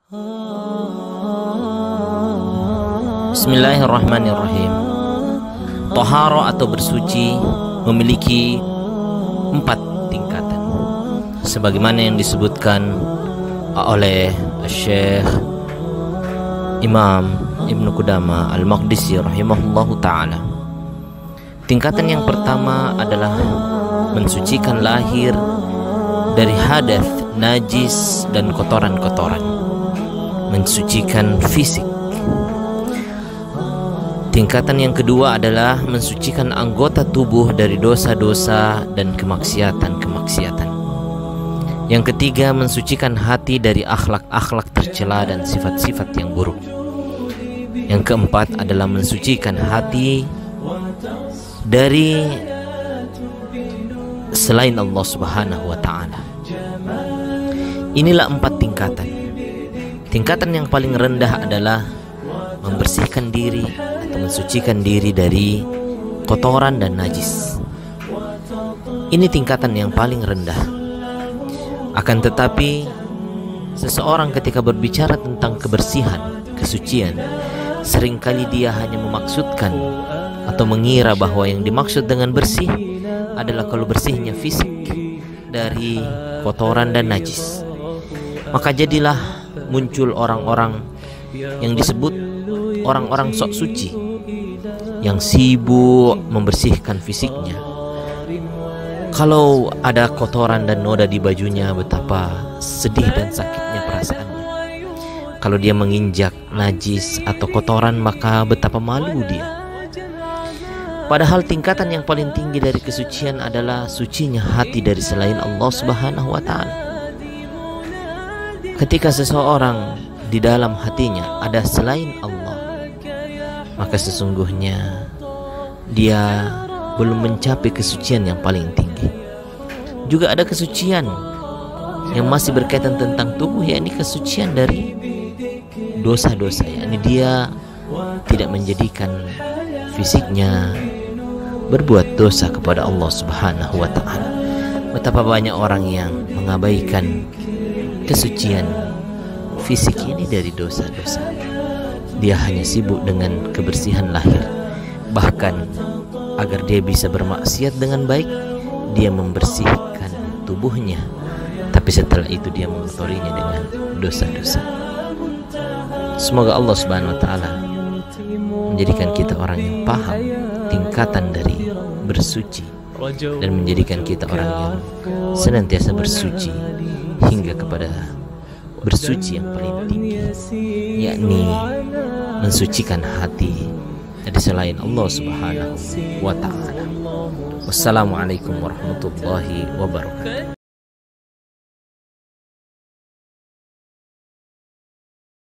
Bismillahirrahmanirrahim. Toharo atau bersuci memiliki 4 tingkatan, sebagaimana yang disebutkan oleh Syekh Imam Ibnu Qudamah Al-Maqdisi rahimahullahu ta'ala. Tingkatan yang pertama adalah mensucikan lahir dari hadath, najis, dan kotoran-kotoran. Mensucikan fisik. Tingkatan yang kedua adalah mensucikan anggota tubuh dari dosa-dosa dan kemaksiatan-kemaksiatan. Yang ketiga, mensucikan hati dari akhlak-akhlak tercela dan sifat-sifat yang buruk. Yang keempat adalah mensucikan hati dari selain Allah Subhanahu wa ta'ala. Inilah 4 tingkatan. Tingkatan yang paling rendah adalah membersihkan diri atau mensucikan diri dari kotoran dan najis. Ini tingkatan yang paling rendah. Akan tetapi, seseorang ketika berbicara tentang kebersihan, kesucian, seringkali dia hanya memaksudkan atau mengira bahwa yang dimaksud dengan bersih adalah kalau bersihnya fisik dari kotoran dan najis. Maka jadilah muncul orang-orang yang disebut orang-orang sok suci, yang sibuk membersihkan fisiknya. Kalau ada kotoran dan noda di bajunya, betapa sedih dan sakitnya perasaannya. Kalau dia menginjak najis atau kotoran, maka betapa malu dia. Padahal tingkatan yang paling tinggi dari kesucian adalah sucinya hati dari selain Allah Subhanahu wa ta'ala. Ketika seseorang di dalam hatinya ada selain Allah, maka sesungguhnya dia belum mencapai kesucian yang paling tinggi. Juga ada kesucian yang masih berkaitan tentang tubuh, yakni kesucian dari dosa-dosa, yakni dia tidak menjadikan fisiknya berbuat dosa kepada Allah Subhanahu wa ta'ala. Betapa banyak orang yang mengabaikan kesucian fisik ini dari dosa-dosa. Dia hanya sibuk dengan kebersihan lahir. Bahkan agar dia bisa bermaksiat dengan baik, dia membersihkan tubuhnya, tapi setelah itu dia mengotorinya dengan dosa-dosa. Semoga Allah Subhanahu wa ta'ala menjadikan kita orang yang paham tingkatan dari bersuci dan menjadikan kita orang yang senantiasa bersuci hingga kepada bersuci yang paling tinggi, yakni mensucikan hati dari selain Allah Subhanahu wa ta'ala. Wassalamualaikum warahmatullahi wabarakatuh.